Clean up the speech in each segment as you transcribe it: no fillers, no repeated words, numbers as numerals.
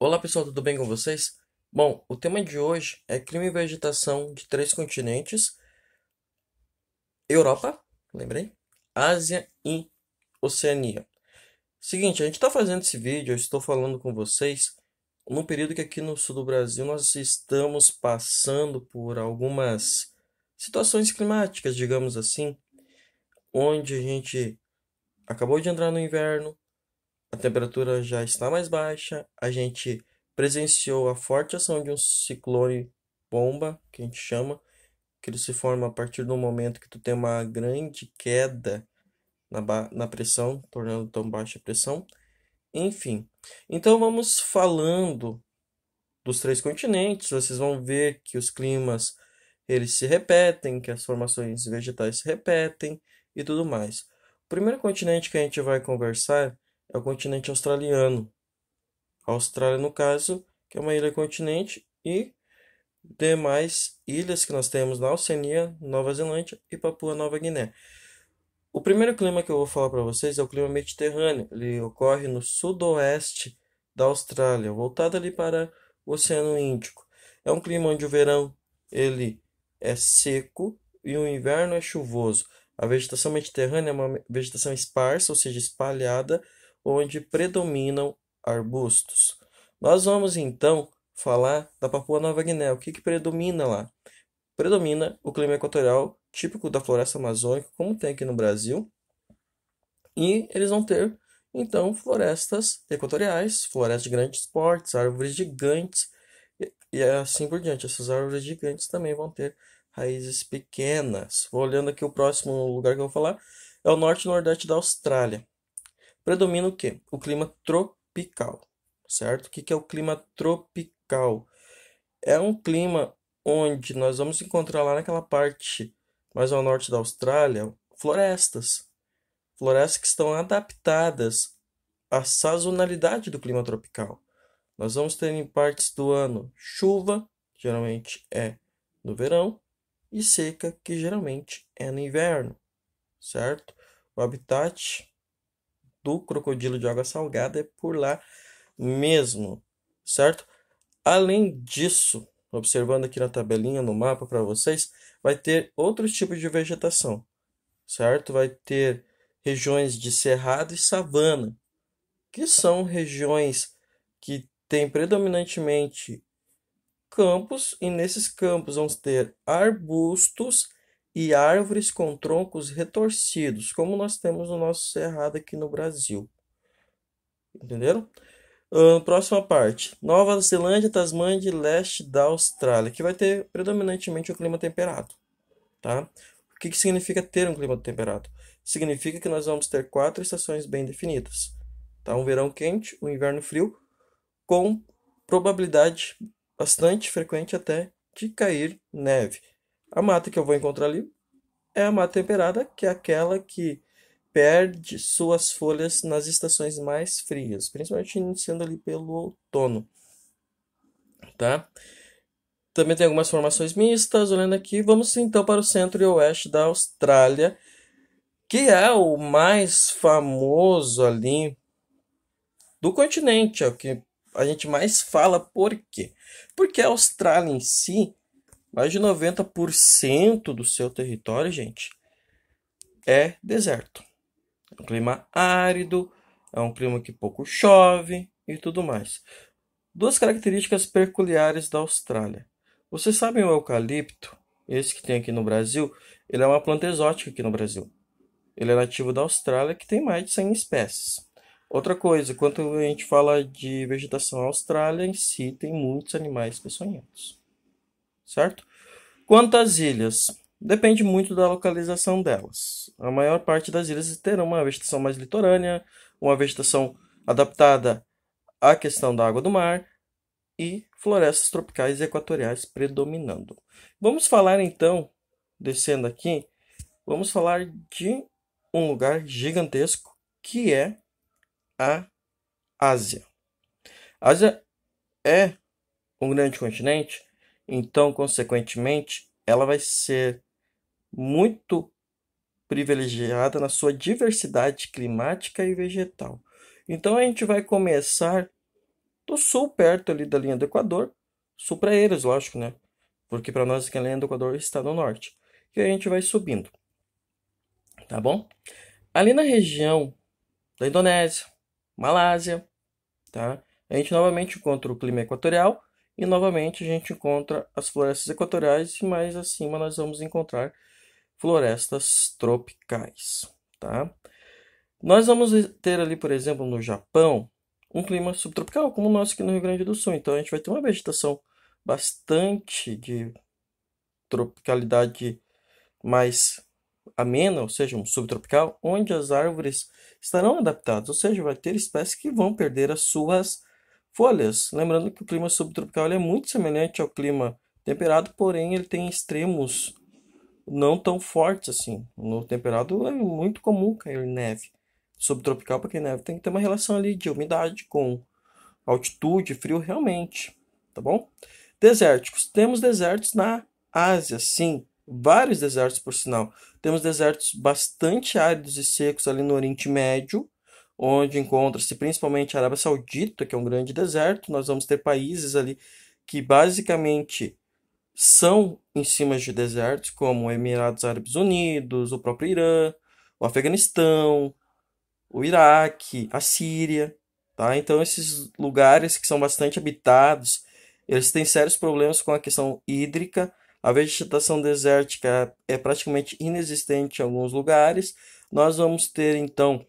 Olá pessoal, tudo bem com vocês? Bom, o tema de hoje é clima e vegetação de três continentes: Europa, lembrei, Ásia e Oceania. Seguinte, a gente está fazendo esse vídeo, eu estou falando com vocês num período que aqui no sul do Brasil nós estamos passando por algumas situações climáticas, digamos assim, onde a gente acabou de entrar no inverno, a temperatura já está mais baixa, a gente presenciou a forte ação de um ciclone bomba, que a gente chama, que ele se forma a partir do momento que tu tem uma grande queda na pressão, tornando tão baixa a pressão. Enfim, então vamos falando dos três continentes, vocês vão ver que os climas eles se repetem, que as formações vegetais se repetem e tudo mais. O primeiro continente que a gente vai conversar é o continente australiano. A Austrália, no caso, que é uma ilha-continente, e demais ilhas que nós temos na Oceania, Nova Zelândia e Papua Nova Guiné. O primeiro clima que eu vou falar para vocês é o clima mediterrâneo. Ele ocorre no sudoeste da Austrália, voltado ali para o Oceano Índico. É um clima onde o verão ele é seco e o inverno é chuvoso. A vegetação mediterrânea é uma vegetação esparsa, ou seja, espalhada, onde predominam arbustos. Nós vamos então falar da Papua Nova Guiné. O que predomina lá? Predomina o clima equatorial típico da floresta amazônica, como tem aqui no Brasil, e eles vão ter então florestas equatoriais, florestas de grandes portes, árvores gigantes e assim por diante. Essas árvores gigantes também vão ter raízes pequenas. Vou olhando aqui, o próximo lugar que eu vou falar é o norte e nordeste da Austrália. Predomina o quê? O clima tropical, certo? O que que é o clima tropical? É um clima onde nós vamos encontrar lá naquela parte mais ao norte da Austrália florestas. Florestas que estão adaptadas à sazonalidade do clima tropical. Nós vamos ter em partes do ano chuva, que geralmente é no verão, e seca, que geralmente é no inverno, certo? O habitat do crocodilo de água salgada é por lá mesmo, certo? Além disso, observando aqui na tabelinha, no mapa para vocês, vai ter outros tipos de vegetação, certo? Vai ter regiões de cerrado e savana, que são regiões que têm predominantemente campos, e nesses campos vamos ter arbustos e árvores com troncos retorcidos, como nós temos no nosso cerrado aqui no Brasil. Entenderam? Próxima parte. Nova Zelândia, Tasmânia e leste da Austrália, que vai ter predominantemente o clima temperado, tá? O que que significa ter um clima temperado? Significa que nós vamos ter quatro estações bem definidas, tá? Um verão quente, um inverno frio, com probabilidade bastante frequente até de cair neve. A mata que eu vou encontrar ali é a mata temperada, que é aquela que perde suas folhas nas estações mais frias, principalmente iniciando ali pelo outono, tá? Também tem algumas formações mistas, olhando aqui. Vamos então para o centro e oeste da Austrália, que é o mais famoso ali do continente, é o que a gente mais fala. Por quê? Porque a Austrália em si, mais de 90% do seu território, gente, é deserto. É um clima árido, é um clima que pouco chove e tudo mais. Duas características peculiares da Austrália. Vocês sabem o eucalipto? Esse que tem aqui no Brasil, ele é uma planta exótica aqui no Brasil. Ele é nativo da Austrália, que tem mais de 100 espécies. Outra coisa, quando a gente fala de vegetação, a Austrália em si tem muitos animais peçonhentos, certo? Quanto às ilhas, depende muito da localização delas. A maior parte das ilhas terão uma vegetação mais litorânea, uma vegetação adaptada à questão da água do mar e florestas tropicais e equatoriais predominando. Vamos falar então, descendo aqui, vamos falar de um lugar gigantesco que é a Ásia. A Ásia é um grande continente, então, consequentemente, ela vai ser muito privilegiada na sua diversidade climática e vegetal. Então, a gente vai começar do sul, perto ali da linha do Equador. Sul para eles, lógico, né? Porque para nós aqui a linha do Equador está no norte. E aí a gente vai subindo, tá bom? Ali na região da Indonésia, Malásia, tá? A gente novamente encontra o clima equatorial e novamente a gente encontra as florestas equatoriais e mais acima nós vamos encontrar florestas tropicais, tá? Nós vamos ter ali, por exemplo, no Japão, um clima subtropical, como o nosso aqui no Rio Grande do Sul. Então a gente vai ter uma vegetação bastante de tropicalidade mais amena, ou seja, um subtropical, onde as árvores estarão adaptadas, ou seja, vai ter espécies que vão perder as suas folhas. Lembrando que o clima subtropical ele é muito semelhante ao clima temperado, porém ele tem extremos não tão fortes assim. No temperado é muito comum cair neve. Subtropical, para cair neve, tem que ter uma relação ali de umidade com altitude, frio realmente, tá bom? Desérticos. Temos desertos na Ásia, sim. Vários desertos, por sinal. Temos desertos bastante áridos e secos ali no Oriente Médio, onde encontra-se principalmente a Arábia Saudita, que é um grande deserto. Nós vamos ter países ali que basicamente são em cima de desertos, como Emirados Árabes Unidos, o próprio Irã, o Afeganistão, o Iraque, a Síria, tá? Então esses lugares que são bastante habitados, eles têm sérios problemas com a questão hídrica. A vegetação desértica é praticamente inexistente em alguns lugares. Nós vamos ter então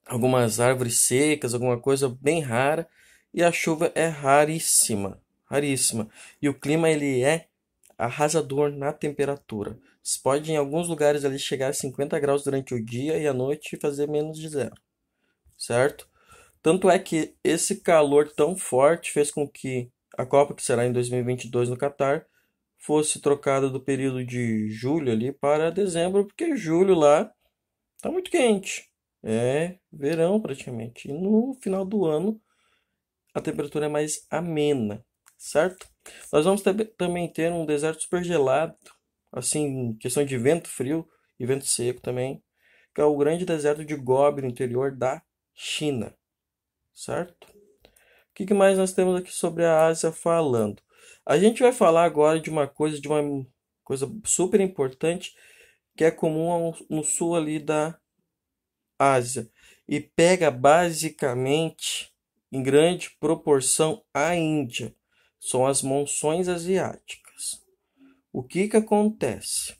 algumas árvores secas, alguma coisa bem rara, e a chuva é raríssima, raríssima. E o clima ele é arrasador na temperatura. Você pode em alguns lugares ali chegar a 50 graus durante o dia e à noite fazer menos de zero, certo? Tanto é que esse calor tão forte fez com que a Copa, que será em 2022 no Catar, fosse trocada do período de julho ali para dezembro, porque julho lá tá muito quente. É verão praticamente. E no final do ano a temperatura é mais amena, certo? Nós vamos também ter um deserto super gelado, assim, questão de vento frio e vento seco também, que é o grande deserto de Gobi no interior da China, certo? O que mais nós temos aqui sobre a Ásia falando? A gente vai falar agora de uma coisa super importante que é comum no sul ali da Ásia e pega basicamente em grande proporção a Índia. São as monções asiáticas. O que que acontece?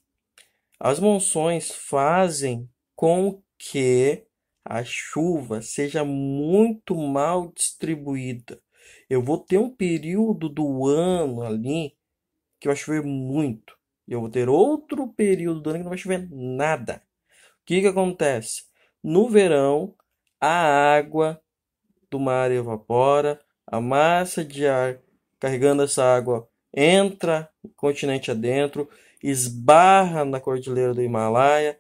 As monções fazem com que a chuva seja muito mal distribuída. Eu vou ter um período do ano ali que vai chover muito. E eu vou ter outro período do ano que não vai chover nada. O que que acontece? No verão, a água do mar evapora, a massa de ar carregando essa água entra no continente adentro, esbarra na cordilheira do Himalaia,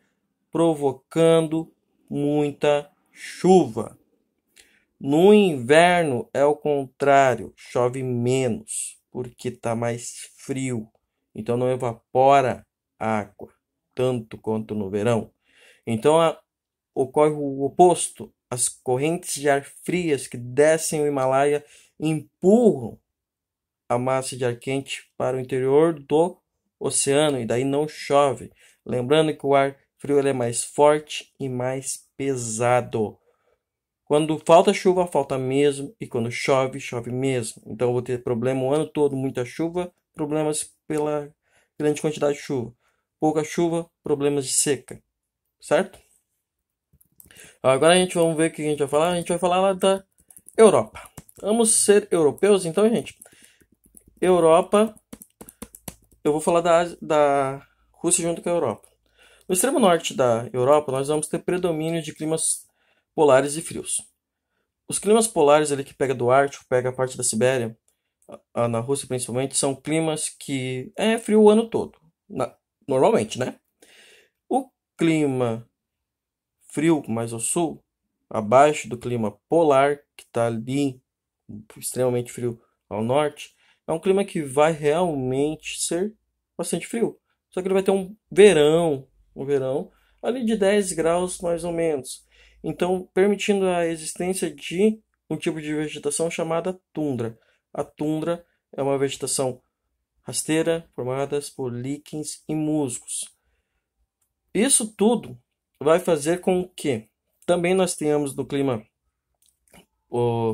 provocando muita chuva. No inverno é o contrário, chove menos, porque está mais frio, então não evapora água tanto quanto no verão. Então ocorre o oposto, as correntes de ar frias que descem o Himalaia empurram a massa de ar quente para o interior do oceano e daí não chove. Lembrando que o ar frio ele é mais forte e mais pesado. Quando falta chuva, falta mesmo, e quando chove, chove mesmo. Então eu vou ter problema o ano todo, muita chuva, problemas pela grande quantidade de chuva. Pouca chuva, problemas de seca, certo? Agora a gente vamos ver o que a gente vai falar. A gente vai falar lá da Europa. Vamos ser europeus, então, gente. Europa, eu vou falar da Rússia junto com a Europa. No extremo norte da Europa, nós vamos ter predomínio de climas polares e frios. Os climas polares ali que pega do Ártico, pega a parte da Sibéria, na Rússia principalmente, são climas que é frio o ano todo. Normalmente, né? O clima frio mais ao sul, abaixo do clima polar, que está ali extremamente frio ao norte, é um clima que vai realmente ser bastante frio. Só que ele vai ter um verão ali de 10 graus mais ou menos. Então, permitindo a existência de um tipo de vegetação chamada tundra. A tundra é uma vegetação rasteira formada por líquens e musgos. Isso tudo vai fazer com que também nós tenhamos no clima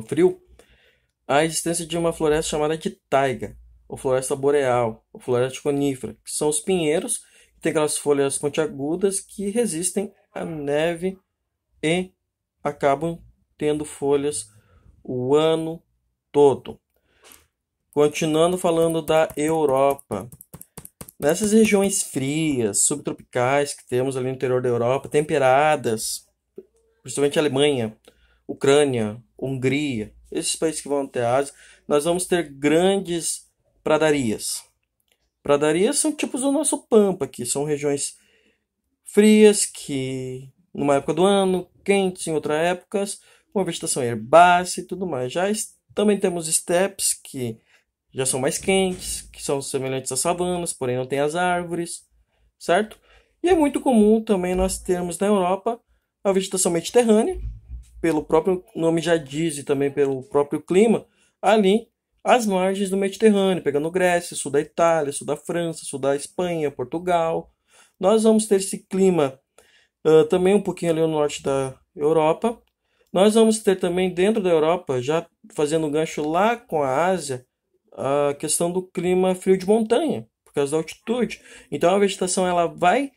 frio a existência de uma floresta chamada de taiga, ou floresta boreal, ou floresta conífera, que são os pinheiros, que têm aquelas folhas pontiagudas que resistem à neve e acabam tendo folhas o ano todo. Continuando falando da Europa. Nessas regiões frias, subtropicais que temos ali no interior da Europa, temperadas, principalmente Alemanha, Ucrânia, Hungria, esses países que vão até a Ásia, nós vamos ter grandes pradarias. Pradarias são tipos do nosso pampa, que são regiões frias, que numa época do ano, quentes em outras épocas, com vegetação herbácea e tudo mais. Também temos estepes, que já são mais quentes, que são semelhantes às savanas, porém não tem as árvores, certo? E é muito comum também nós termos na Europa a vegetação mediterrânea, pelo próprio nome já diz e também pelo próprio clima, ali às margens do Mediterrâneo, pegando Grécia, sul da Itália, sul da França, sul da Espanha, Portugal. Nós vamos ter esse clima também um pouquinho ali no norte da Europa. Nós vamos ter também dentro da Europa, já fazendo gancho lá com a Ásia, a questão do clima frio de montanha, por causa da altitude. Então a vegetação ela vai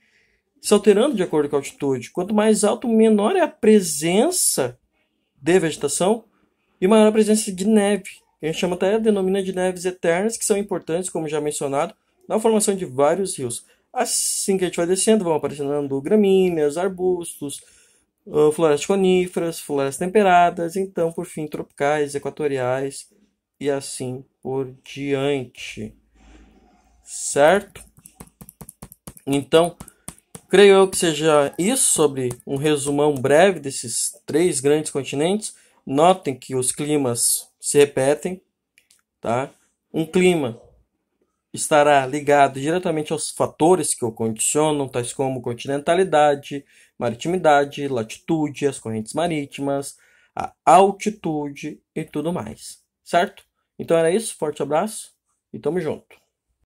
se alterando de acordo com a altitude. Quanto mais alto, menor é a presença de vegetação e maior a presença de neve. A gente chama até, denomina de neves eternas, que são importantes, como já mencionado, na formação de vários rios. Assim que a gente vai descendo, vão aparecendo gramíneas, arbustos, florestas coníferas, florestas temperadas, então, por fim, tropicais, equatoriais e assim por diante. Certo? Então, creio eu que seja isso sobre um resumão breve desses 3 grandes continentes. Notem que os climas se repetem, tá? Um clima estará ligado diretamente aos fatores que o condicionam, tais como continentalidade, maritimidade, latitude, as correntes marítimas, a altitude e tudo mais, certo? Então era isso, forte abraço e tamo junto.